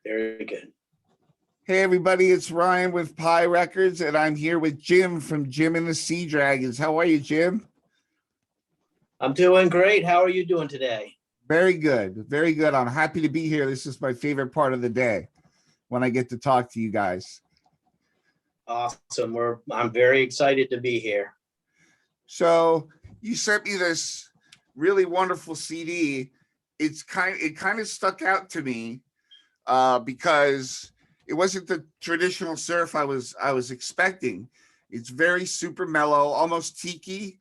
Very good. Hey everybody, it's Ryan with Pie Records, and I'm here with Jim from Jim and the Sea Dragons. How are you, Jim? I'm doing great. How are you doing today? Very good, very good. I'm happy to be here. This is my favorite part of the day when I get to talk to you guys. Awesome. I'm very excited to be here. So you sent me this really wonderful CD. It kind of stuck out to me because it wasn't the traditional surf I was expecting. It's very super mellow, almost tiki,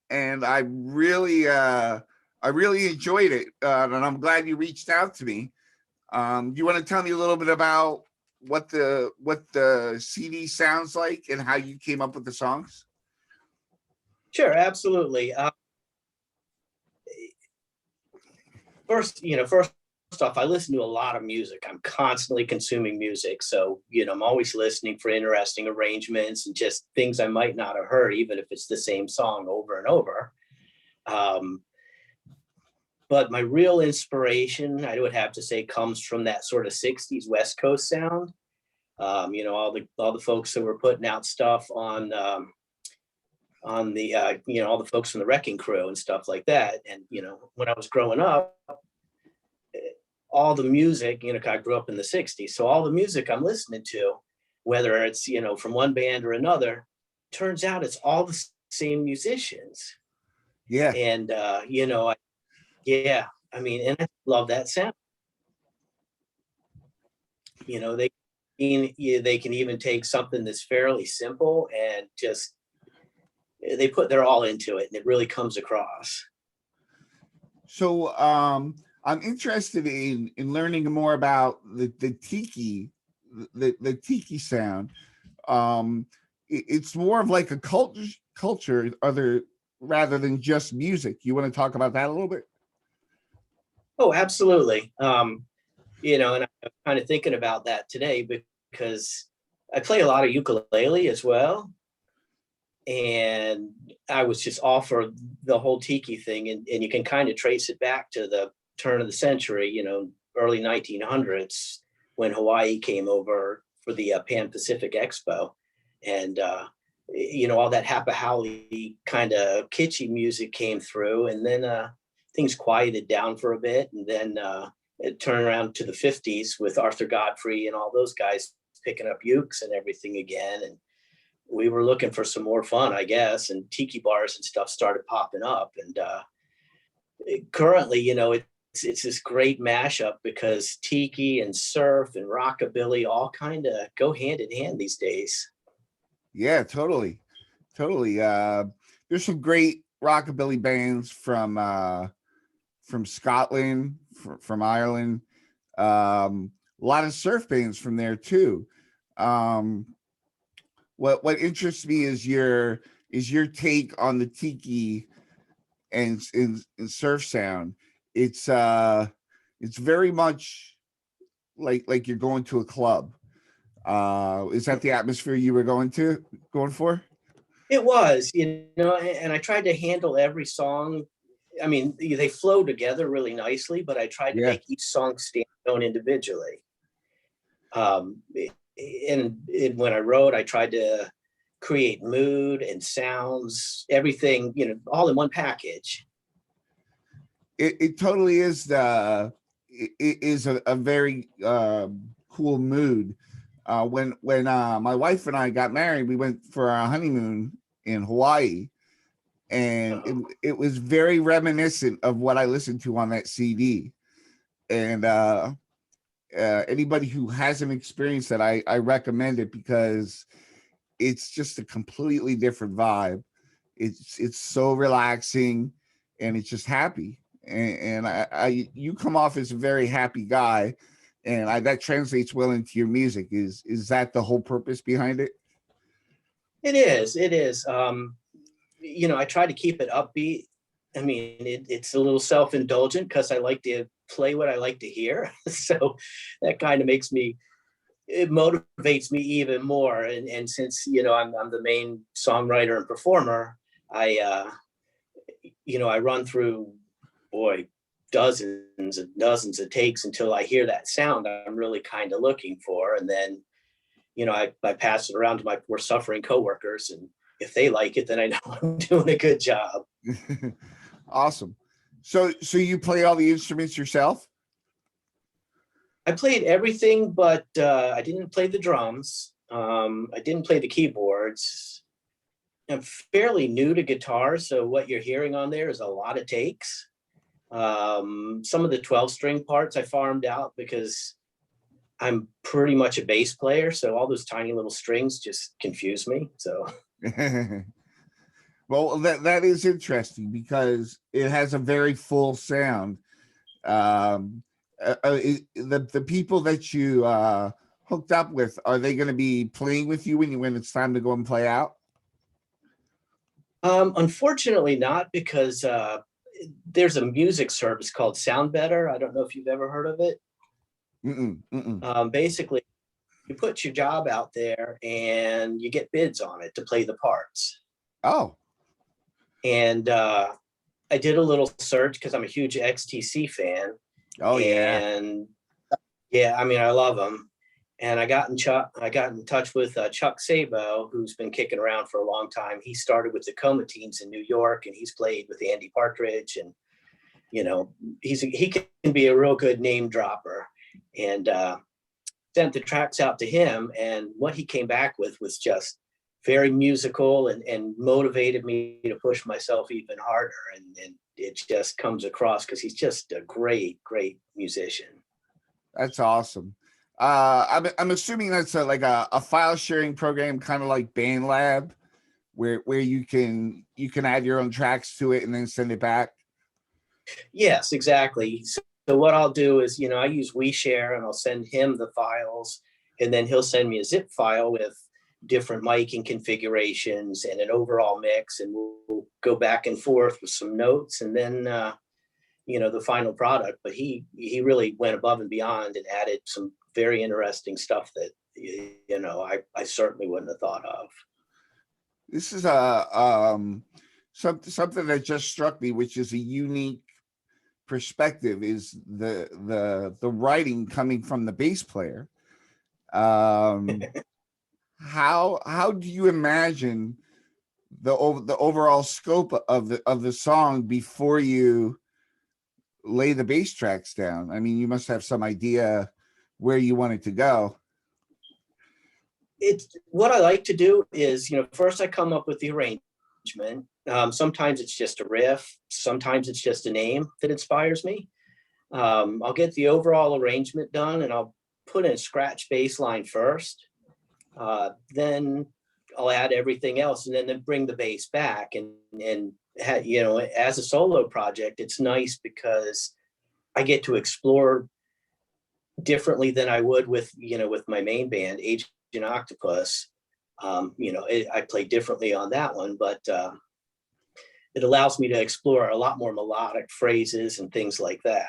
and I really enjoyed it, and I'm glad you reached out to me. Do you want to tell me a little bit about what the CD sounds like and how you came up with the songs? Sure, absolutely. First off, I listen to a lot of music. I'm constantly consuming music. So, I'm always listening for interesting arrangements and just things I might not have heard, even if it's the same song over and over. But my real inspiration, I would have to say, comes from that sort of 60s West Coast sound. All the folks that were putting out stuff on all the folks from the Wrecking Crew and stuff like that. And, when I was growing up, all the music, I grew up in the 60s. So all the music I'm listening to, whether it's, from one band or another, turns out it's all the same musicians. Yeah. And, and I love that sound. They can even take something that's fairly simple and just, they put their all into it, and it really comes across. So I'm interested in learning more about the tiki, the tiki sound. It's more of like a culture other rather than just music. You want to talk about that a little bit? Oh, absolutely. And I'm kind of thinking about that today because I play a lot of ukulele as well. And I was just all for the whole tiki thing. And you can kind of trace it back to the turn of the century, early 1900s, when Hawaii came over for the Pan Pacific Expo. And, all that Hapa Haole kind of kitschy music came through. And then things quieted down for a bit. And then it turned around to the 50s with Arthur Godfrey and all those guys picking up ukes and everything again. And we were looking for some more fun, I guess, and tiki bars and stuff started popping up. And currently, it's this great mashup because tiki and surf and rockabilly all kind of go hand in hand these days. Yeah, totally. There's some great rockabilly bands from Scotland, from Ireland. A lot of surf bands from there too. What interests me is your take on the tiki and surf sound. It's very much like you're going to a club. Is that the atmosphere you were going for? It was, and I tried to handle every song. I mean, they flow together really nicely, but I tried to make each song stand alone individually. And when I wrote, I tried to create mood and sounds, everything, all in one package. It totally is it is a very cool mood. When my wife and I got married, we went for our honeymoon in Hawaii, and it was very reminiscent of what I listened to on that CD. And anybody who hasn't experienced that, I recommend it because it's just a completely different vibe. It's so relaxing, and it's just happy. And I you come off as a very happy guy, and that translates well into your music. Is that the whole purpose behind it? It is. I try to keep it upbeat. I mean, it's a little self-indulgent because I like to play what I like to hear. So that kind of it motivates me even more. And since, I'm the main songwriter and performer, I run through, dozens and dozens of takes until I hear that sound I'm really kind of looking for. And then, I pass it around to my poor suffering coworkers. And if they like it, then I know I'm doing a good job. Awesome. So you play all the instruments yourself? I played everything, but I didn't play the drums. I didn't play the keyboards. I'm fairly new to guitar, so what you're hearing on there is a lot of takes. Some of the 12-string parts I farmed out because I'm pretty much a bass player, so all those tiny little strings just confuse me. So Well, that is interesting because it has a very full sound. The people that you hooked up with, are they going to be playing with you when it's time to go and play out? unfortunately not, because there's a music service called Sound Better. I don't know if you've ever heard of it. Basically, you put your job out there and you get bids on it to play the parts. Oh, And I did a little search because I'm a huge XTC fan. oh yeah. And yeah, I mean, I love them. And I got in touch with Chuck Sabo, who's been kicking around for a long time. He started with the Comatines in New York, and he's played with Andy Partridge, and he can be a real good name dropper. And sent the tracks out to him, and what he came back with was just very musical and motivated me to push myself even harder. And it just comes across because he's just a great musician. That's awesome. I'm assuming that's like a file sharing program, kind of like BandLab, where you can add your own tracks to it and then send it back. Yes, exactly. So what I'll do is, I use WeShare, and I'll send him the files, and then he'll send me a zip file with different miking configurations and an overall mix, and we'll go back and forth with some notes, and then the final product. But he really went above and beyond and added some very interesting stuff that I certainly wouldn't have thought of. This is something that just struck me, which is a unique perspective, is the writing coming from the bass player. How do you imagine the overall scope of the song before you lay the bass tracks down? I mean, you must have some idea where you want it to go. It's what I like to do is, first I come up with the arrangement. Sometimes it's just a riff. Sometimes it's just a name that inspires me. I'll get the overall arrangement done, and I'll put in a scratch bass line first. Then I'll add everything else, and then bring the bass back. And as a solo project, it's nice because I get to explore differently than I would with my main band, Agent Octopus. I play differently on that one, but it allows me to explore a lot more melodic phrases and things like that.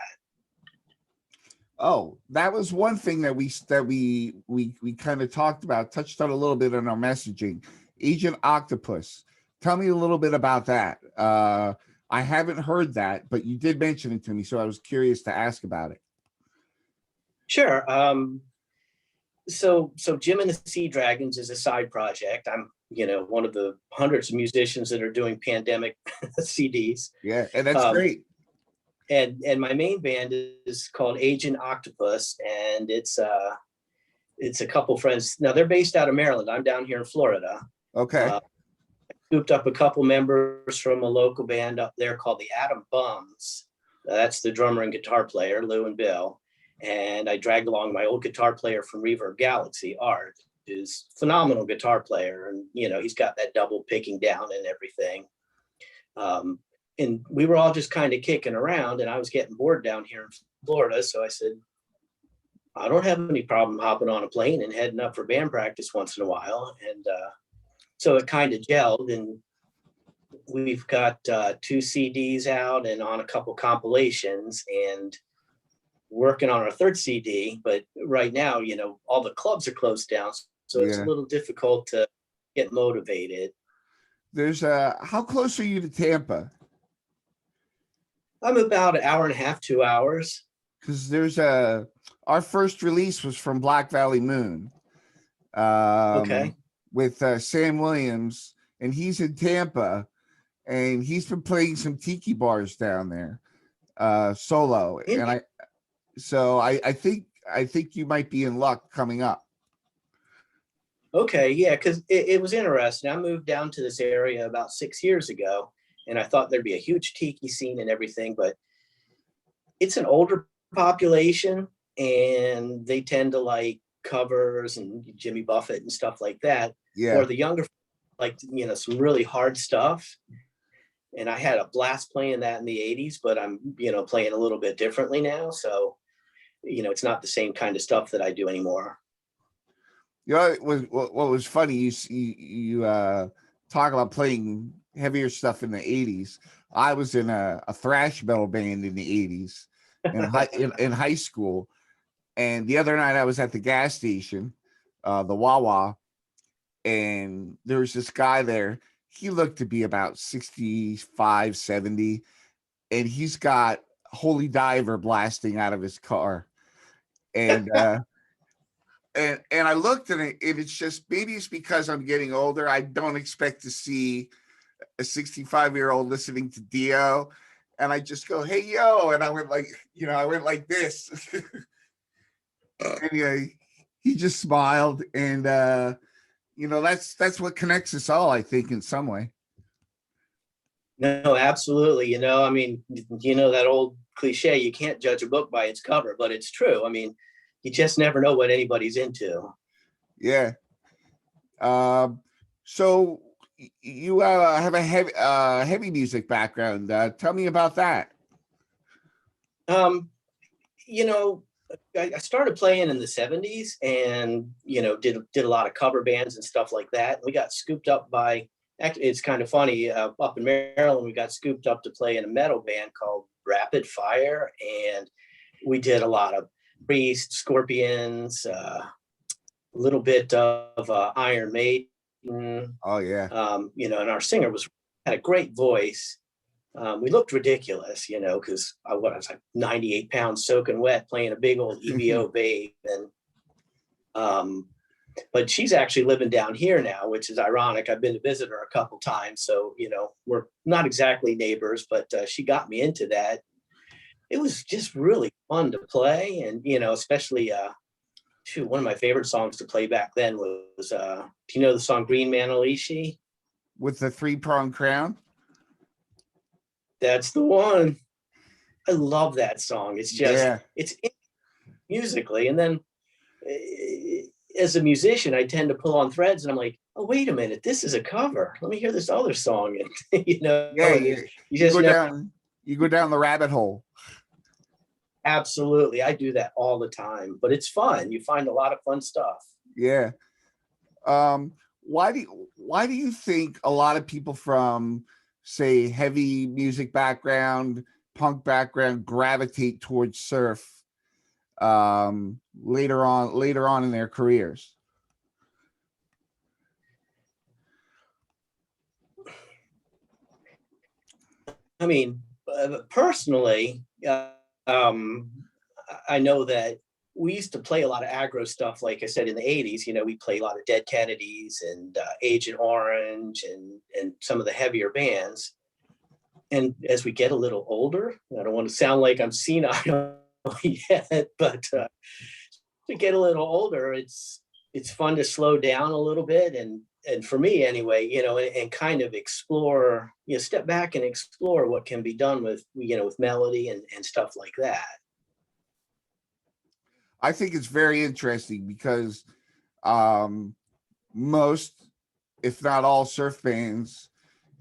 Oh, that was one thing that we kind of touched on a little bit in our messaging. Agent Octopus. Tell me a little bit about that. I haven't heard that, but you did mention it to me, so I was curious to ask about it. Sure. So Jim and the Sea Dragons is a side project. I'm one of the hundreds of musicians that are doing pandemic CDs. Yeah, and that's great. And my main band is called Agent Octopus, and it's a couple friends. Now they're based out of Maryland. I'm down here in Florida. Okay. Scooped up a couple members from a local band up there called the Atom Bums. That's the drummer and guitar player, Lou and Bill. And I dragged along my old guitar player from Reverb Galaxy, Art, who's a phenomenal guitar player. And, he's got that double picking down and everything. And we were all just kind of kicking around, and I was getting bored down here in Florida. So I said, I don't have any problem hopping on a plane and heading up for band practice once in a while. And so it kind of gelled, and we've got 2 CDs out and on a couple compilations, and working on our 3rd CD. But right now, all the clubs are closed down, so it's a little difficult to get motivated. There's how close are you to Tampa? I'm about an hour and a half, 2 hours. Because our first release was from Black Valley Moon, um, Okay. with Sam Williams, and he's in Tampa, and he's been playing some tiki bars down there, solo. And I think you might be in luck coming up. Okay, yeah, because it was interesting. I moved down to this area about 6 years ago, and I thought there'd be a huge tiki scene and everything, but it's an older population, and they tend to like covers and Jimmy Buffett and stuff like that. Yeah. Or the younger, like some really hard stuff. And I had a blast playing that in the '80s, but I'm playing a little bit differently now. So it's not the same kind of stuff that I do anymore. You know, what was funny, you talk about playing heavier stuff in the 80s. I was in a thrash metal band in the 80s in high school. And the other night I was at the gas station, the Wawa, and there was this guy there. He looked to be about 65, 70, and he's got Holy Diver blasting out of his car. And and I looked at it, and it's just, maybe it's because I'm getting older. I don't expect to see a 65-year-old listening to Dio. And I just go, hey, yo. And I went like this. Anyway, he just smiled. And, that's what connects us all, I think, in some way. No, absolutely. I mean, that old cliche, you can't judge a book by its cover, but it's true. I mean, you just never know what anybody's into. Yeah. So you have a heavy music background. Tell me about that. Um, you know, I started playing in the '70s, and did a lot of cover bands and stuff like that. We got scooped up by, actually, it's kind of funny, up in Maryland, we got scooped up to play in a metal band called Rapid Fire, and we did a lot of Priest, Scorpions, a little bit of Iron Maiden. Oh yeah. And our singer had a great voice. We looked ridiculous, because I was like 98 pounds soaking wet playing a big old EVO babe. And but she's actually living down here now, which is ironic. I've been to visit her a couple times, so we're not exactly neighbors, but she got me into that. It was just really fun to play, and especially one of my favorite songs to play back then was do you know the song Green Manalishi? With the 3-pronged crown. That's the one. I love that song. It's just, Yeah. it's musically. And then as a musician, I tend to pull on threads, and I'm like, oh, wait a minute, this is a cover. Let me hear this other song. And, Yeah. you just You go down the rabbit hole. Absolutely. I do that all the time, but it's fun. You find a lot of fun stuff. Yeah. Why do you think a lot of people from, say, heavy music background, punk background gravitate towards surf later on in their careers? I mean, personally, um, I know that we used to play a lot of aggro stuff. Like I said, in the '80s, we played a lot of Dead Kennedys and Agent Orange and some of the heavier bands. And as we get a little older, I don't want to sound like I'm senile yet, but to get a little older, it's fun to slow down a little bit, and for me anyway, and kind of explore, step back and explore what can be done with with melody and stuff like that. I think it's very interesting because most, if not all, surf bands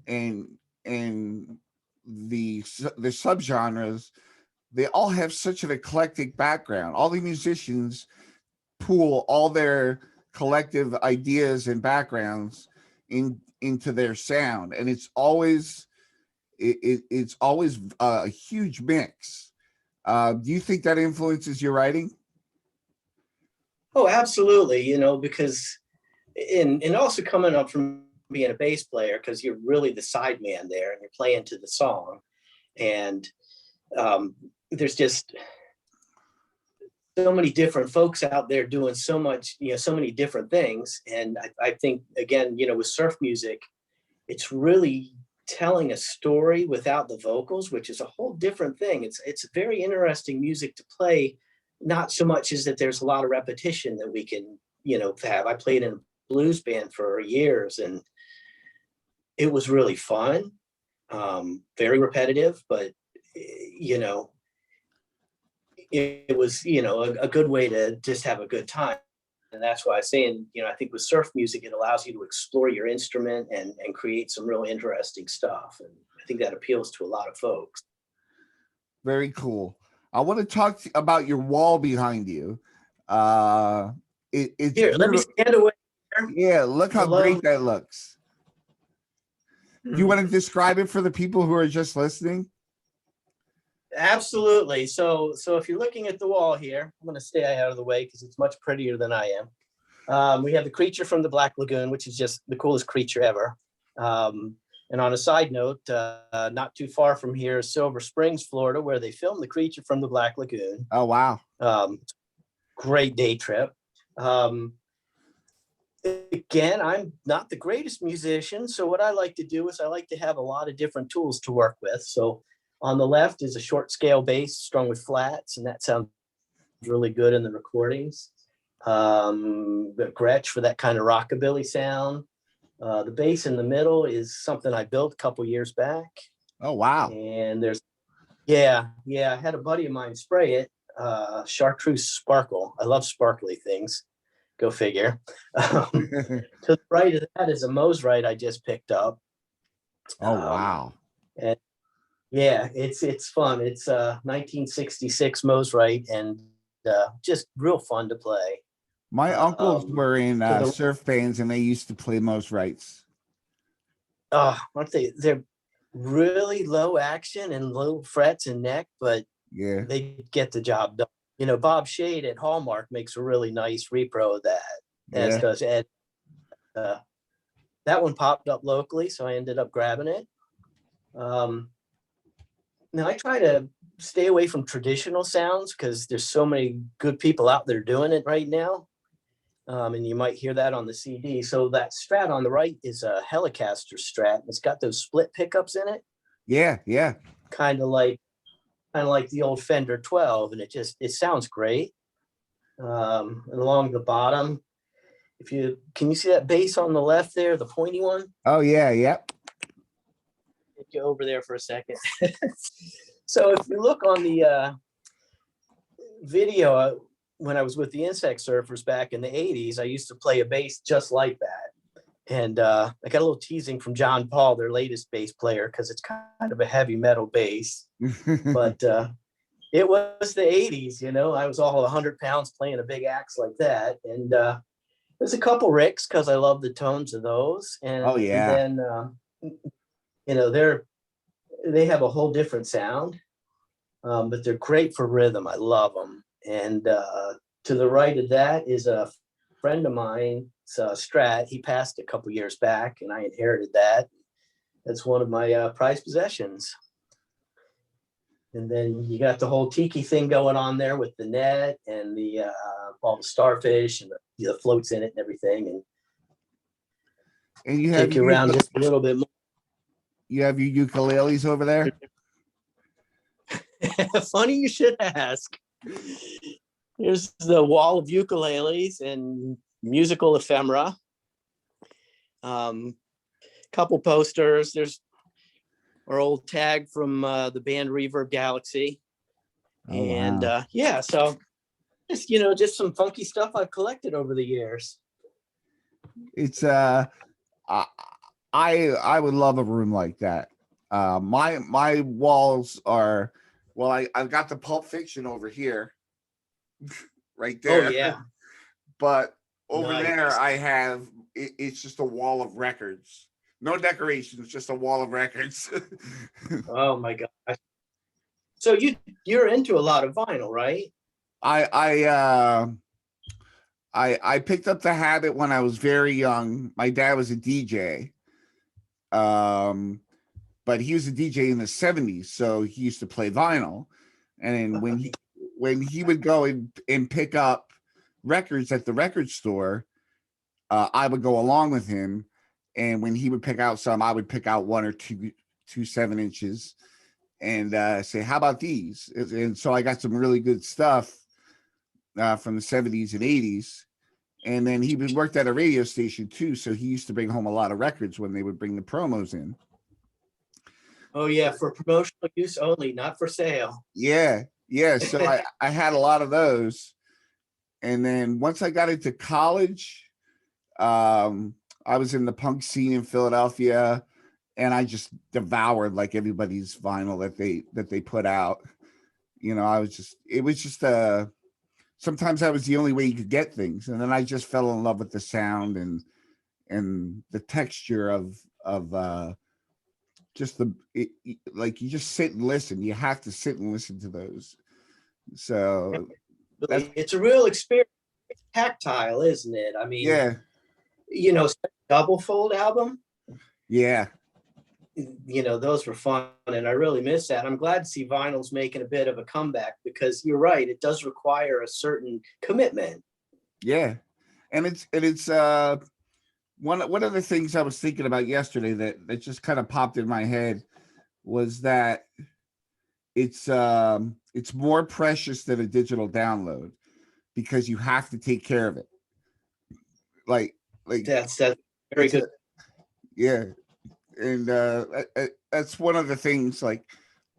and the subgenres, they all have such an eclectic background. All the musicians pool all their collective ideas and backgrounds into their sound, and it's always a huge mix. Do you think that influences your writing? Oh, absolutely. Because and also coming up from being a bass player, because you're really the side man there and you're playing to the song. And there's just so many different folks out there doing so much, so many different things. And I think, again, with surf music, it's really telling a story without the vocals, which is a whole different thing. It's very interesting music to play, not so much as that there's a lot of repetition that we can, have. I played in a blues band for years, and it was really fun, very repetitive, but it was, a good way to just have a good time. And that's why I'm saying, I think with surf music, it allows you to explore your instrument and create some real interesting stuff. And I think that appeals to a lot of folks. Very cool. I want to talk about your wall behind you. It's Here, let me stand away. Yeah, look how great that looks. Do you want to describe it for the people who are just listening? Absolutely. So if you're looking at the wall here, I'm going to stay out of the way because it's much prettier than I am. We have the creature from the Black Lagoon, which is just the coolest creature ever. And on a side note, not too far from here is Silver Springs, Florida, where they filmed the creature from the Black Lagoon. Oh, wow. Great day trip. Again, I'm not the greatest musician. So what I like to do is I like to have a lot of different tools to work with. So on the left is a short scale bass strung with flats, and that sounds really good in the recordings. The Gretsch for that kind of rockabilly sound. The bass in the middle is something I built a couple years back. Oh, wow. And I had a buddy of mine spray it, Chartreuse Sparkle. I love sparkly things. Go figure. To the right of that is a Mosrite I just picked up. Oh, wow. And yeah, it's fun. It's 1966 Mosrite, and just real fun to play. My uncles were in surf bands, and they used to play Mosrites. Aren't they? They're really low action and low frets and neck, but yeah, they get the job done. Bob Shade at Hallmark makes a really nice repro of that, as does Ed. That one popped up locally, so I ended up grabbing it. Now I try to stay away from traditional sounds because there's so many good people out there doing it right now. And you might hear that on the CD. So that Strat on the right is a Helicaster Strat. It's got those split pickups in it. Yeah. Kind of like the old Fender 12, and it sounds great. And along the bottom, can you see that bass on the left there, the pointy one? Oh yeah, yep. Get you over there for a second. So if you look on the video, when I was with the Insect Surfers back in the 80s, I used to play a bass just like that. And I got a little teasing from John Paul, their latest bass player, because it's kind of a heavy metal bass. But it was the 80s, I was all 100 pounds playing a big axe like that. And there's a couple Ricks because I love the tones of those. And, oh, yeah. And then, they have a whole different sound, but they're great for rhythm. I love them. And to the right of that is a friend of mine, Strat. He passed a couple years back, and I inherited that. That's one of my prized possessions. And then you got the whole tiki thing going on there with the net and the all the starfish and the floats in it and everything. And you take you around just a little bit more. You have your ukuleles over there? Funny you should ask. Here's the wall of ukuleles and musical ephemera. Couple posters. There's our old tag from the band Reverb Galaxy. Oh, and wow. So just some funky stuff I've collected over the years. It's I would love a room like that. My walls are, well, I've got the Pulp Fiction over here, right there. Oh yeah. But over nice. there I have it's just a wall of records. No decorations, just a wall of records. Oh my gosh. So you're into a lot of vinyl, right? I picked up the habit when I was very young. My dad was a DJ. but he was a DJ in the 70s, so he used to play vinyl. And then when he would go and pick up records at the record store, I would go along with him. And when he would pick out some, I would pick out one or two 7-inches and say, how about these? And so I got some really good stuff from the 70s and 80s. And then he worked at a radio station too, so he used to bring home a lot of records when they would bring the promos in. Oh yeah, for promotional use only, not for sale. Yeah. So I had a lot of those. And then once I got into college, I was in the punk scene in Philadelphia, and I just devoured like everybody's vinyl that they put out. You know, it was just sometimes that was the only way you could get things. And then I just fell in love with the sound and the texture of just like you just sit and listen. You have to sit and listen to those. So it's a real experience. It's tactile, isn't it? I mean, yeah, you know, double fold album, yeah. you know, those were fun, and I really miss that. I'm glad to see vinyl's making a bit of a comeback, because you're right, it does require a certain commitment. Yeah. And it's one of the things I was thinking about yesterday that just kind of popped in my head was that it's more precious than a digital download, because you have to take care of it. Like That's very good. Yeah. And that's one of the things, like,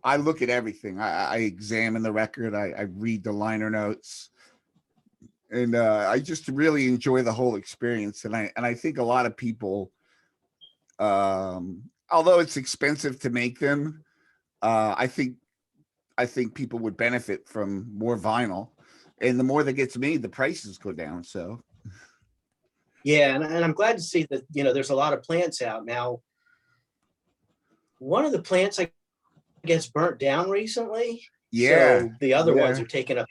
I look at everything. I examine the record. I read the liner notes, and I just really enjoy the whole experience. And I think a lot of people, although it's expensive to make them, I think people would benefit from more vinyl, and the more that gets made, the prices go down. So yeah, and I'm glad to see that, you know, there's a lot of plants out now. One of the plants, I guess, burnt down recently. yeah, So the other ones yeah. are taking up.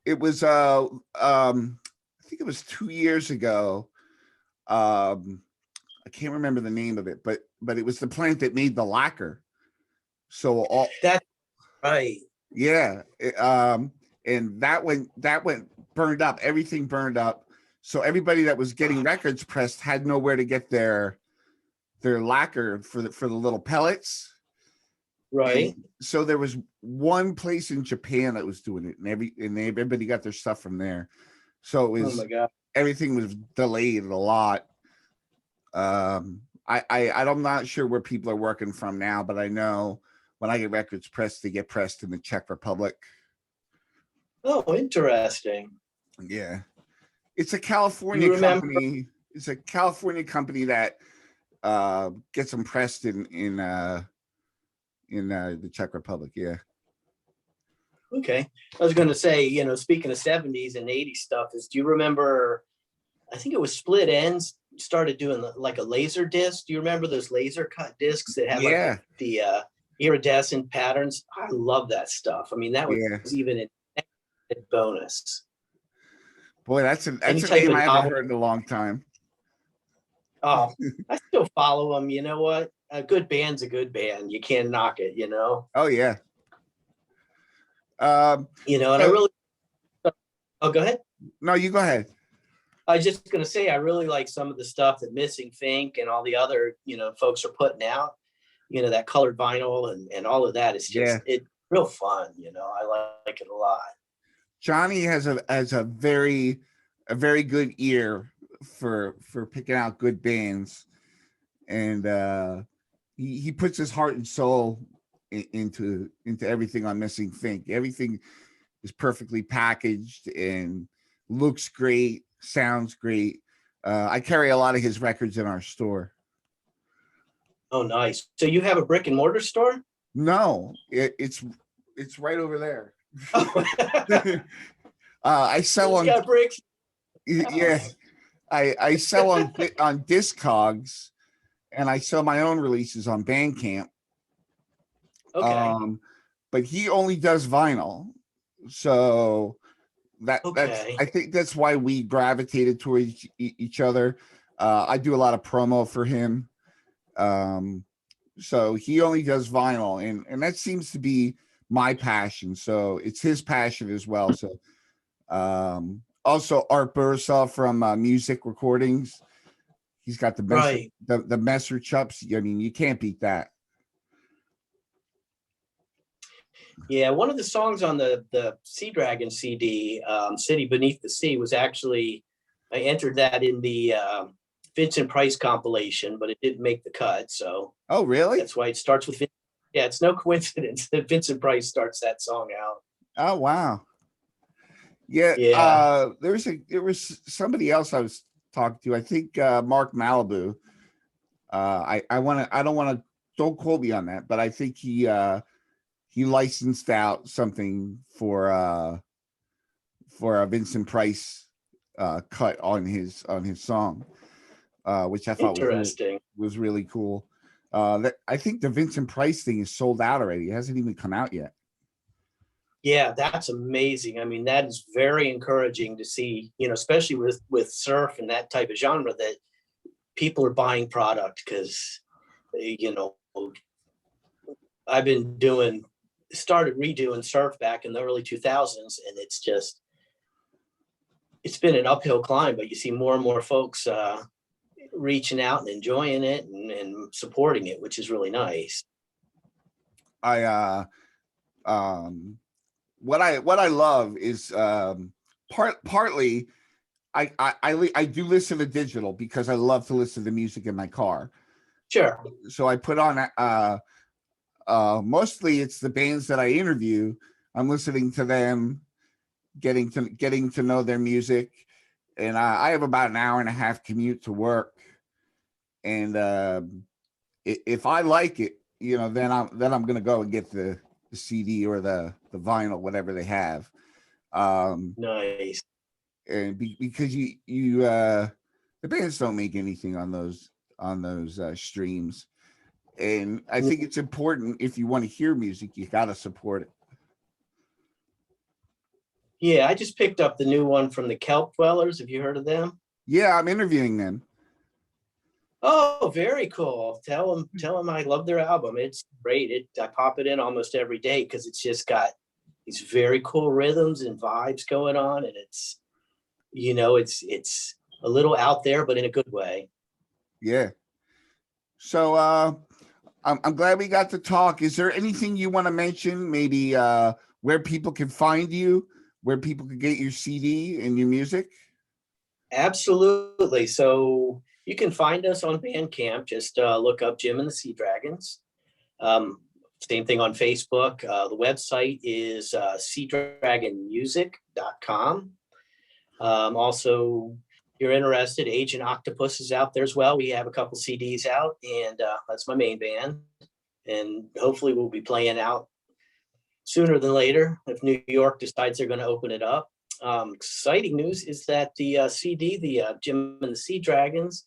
It was I think it was 2 years ago. I can't remember the name of it, but it was the plant that made the lacquer. So all That's right. yeah, and that went burned up. Everything burned up. So everybody that was getting records pressed had nowhere to get their lacquer for the little pellets. Right. And so there was one place in Japan that was doing it, and everybody got their stuff from there. So it was, oh my God. everything was delayed a lot. I'm not sure where people are working from now, but I know when I get records pressed, they get pressed in the Czech Republic. Oh, interesting. Yeah, it's a California company. It's a California company that gets them pressed in the Czech Republic. Yeah. Okay. I was going to say, you know, speaking of 70s and 80s stuff, do you remember, I think it was Split Ends started doing like a laser disc. Do you remember those laser cut discs that had Yeah. like the iridescent patterns? I love that stuff. I mean, that was even a bonus. Boy, that's a Any type name of I haven't novel. heard in a long time. Oh, I still follow them. You know what? A good band's a good band. You can't knock it, you know? Oh yeah. You know, and I really, oh, go ahead. No, you go ahead. I was just going to say, I really like some of the stuff that Missing Fink and all the other, you know, folks are putting out, you know, that colored vinyl and all of that is just, it's real fun. You know, I like it a lot. Johnny has a very good ear for picking out good bands, and he puts his heart and soul into everything on Missing Fink. Everything is perfectly packaged and looks great, sounds great. I carry a lot of his records in our store. Oh, nice. So you have a brick and mortar store? No, it's right over there. Oh. I sell on bricks. Yeah, I sell on Discogs, and I sell my own releases on Bandcamp. Okay. But he only does vinyl, so that's I think that's why we gravitated towards each other. I do a lot of promo for him. So he only does vinyl, and that seems to be my passion. So it's his passion as well. So also Art Bursaw from Music Recordings. He's got Right. the Messer Chups. I mean, you can't beat that. Yeah, one of the songs on the Sea Dragon CD, "City Beneath the Sea," was actually, I entered that in the Vincent Price compilation, but it didn't make the cut. So Oh, really? that's why it starts with. Yeah, it's no coincidence that Vincent Price starts that song out. Oh, wow. Yeah. Yeah. There was somebody else I was talking to. I think Mark Malibu. I don't want to, don't quote me on that, but I think he licensed out something for a Vincent Price cut on his song, which I thought Interesting. was really cool. I think the Vincent Price thing is sold out already. It hasn't even come out yet. Yeah, that's amazing. I mean, that is very encouraging to see, especially with surf and that type of genre, that people are buying product because, you know, I've been started redoing surf back in the early 2000s, and it's been an uphill climb, but you see more and more folks reaching out and enjoying it and supporting it, which is really nice. I what I love is partly I do listen to digital because I love to listen to music in my car. Sure. So I put on mostly it's the bands that I interview. I'm listening to them, getting to know their music, and I have about an hour and a half commute to work. And if I like it, then I'm gonna go and get the CD or the vinyl, whatever they have. Nice. And because the bands don't make anything on those streams, and I think it's important if you want to hear music, you got to support it. Yeah, I just picked up the new one from the Kelp Dwellers. Have you heard of them? Yeah, I'm interviewing them. Oh, very cool. Tell them I love their album. It's great. I pop it in almost every day because it's just got these very cool rhythms and vibes going on, and it's a little out there, but in a good way. Yeah. So I'm glad we got to talk. Is there anything you want to mention? Maybe where people can find you, where people can get your CD and your music? Absolutely. So you can find us on Bandcamp. Just look up Jim and the Sea Dragons. Um, Same thing on Facebook. The website is seadragonmusic.com. Also, if you're interested, Agent Octopus is out there as well. We have a couple CDs out, and that's my main band. And hopefully, we'll be playing out sooner than later if New York decides they're going to open it up. Exciting news is that the CD, the Jim and the Sea Dragons,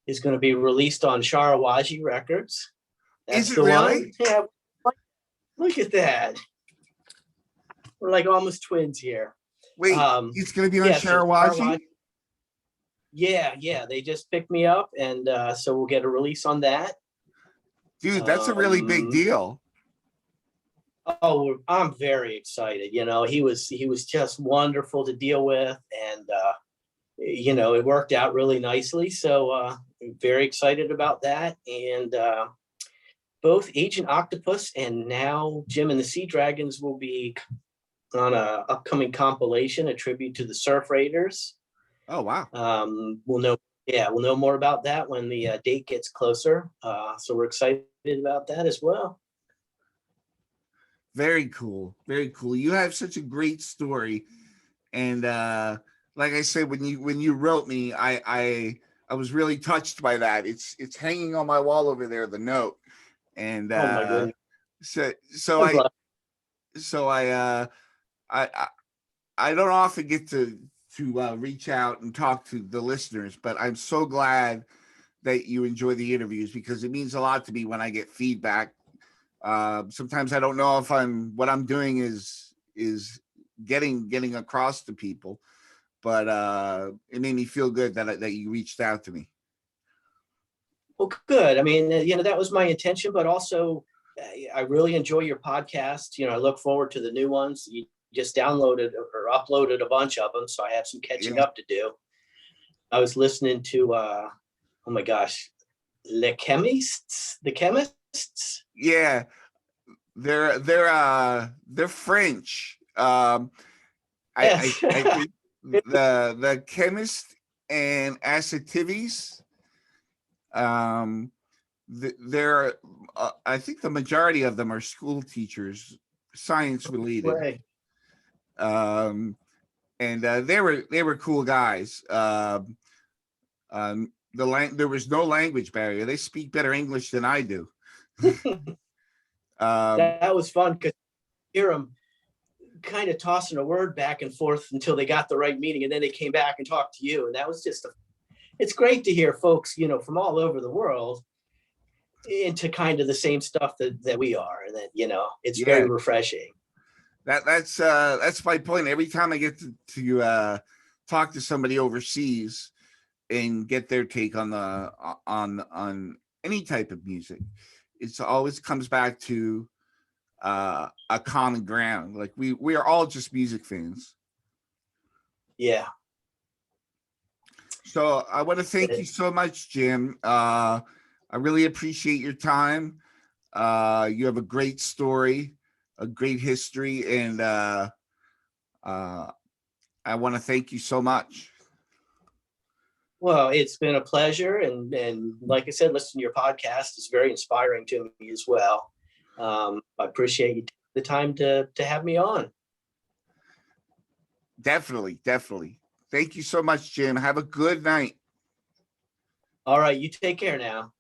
is going to be released on Sharawaji Records. Is That's it the one. really? Yeah, look at that. We're like almost twins here. Wait, it's going to be on Yeah, so Sharawaji? yeah, they just picked me up, and so we'll get a release on that. Dude, that's a really big deal. Oh, I'm very excited. He was just wonderful to deal with, and it worked out really nicely. So very excited about that. And both Agent Octopus and now Jim and the Sea Dragons will be on a upcoming compilation, a tribute to the Surf Raiders. Oh, wow. We'll know more about that when the date gets closer. So we're excited about that as well. Very cool. Very cool. You have such a great story. And like I said, when you wrote me, I was really touched by that. It's hanging on my wall over there, the note. And Oh my goodness. so I don't often get to reach out and talk to the listeners, but I'm so glad that you enjoy the interviews because it means a lot to me when I get feedback. Sometimes I don't know if what I'm doing is getting across to people, but it made me feel good that you reached out to me. Well, good. I mean, that was my intention, but also I really enjoy your podcast. I look forward to the new ones. You just downloaded or uploaded a bunch of them, so I have some catching Yeah, up to do. I was listening to, oh my gosh, the chemists. yeah. They're French. Yes. I think the chemist and Acetives. They're I think the majority of them are school teachers, science related. Right. Um, and they were cool guys. There was no language barrier. They speak better English than I do. Um, That was fun because hear them kind of tossing a word back and forth until they got the right meaning, and then they came back and talked to you, and that was it's great to hear folks from all over the world into kind of the same stuff that we are, and that it's yeah, very refreshing. that's my point. Every time I get to talk to somebody overseas and get their take on the on any type of music, it's always comes back to a common ground. Like we are all just music fans. Yeah. So I want to thank you so much, Jim. I really appreciate your time. You have a great story, a great history, and I want to thank you so much. Well, it's been a pleasure, and like I said, listening to your podcast is very inspiring to me as well. I appreciate you taking the time to have me on. Definitely, definitely. Thank you so much, Jim. Have a good night. All right, you take care now.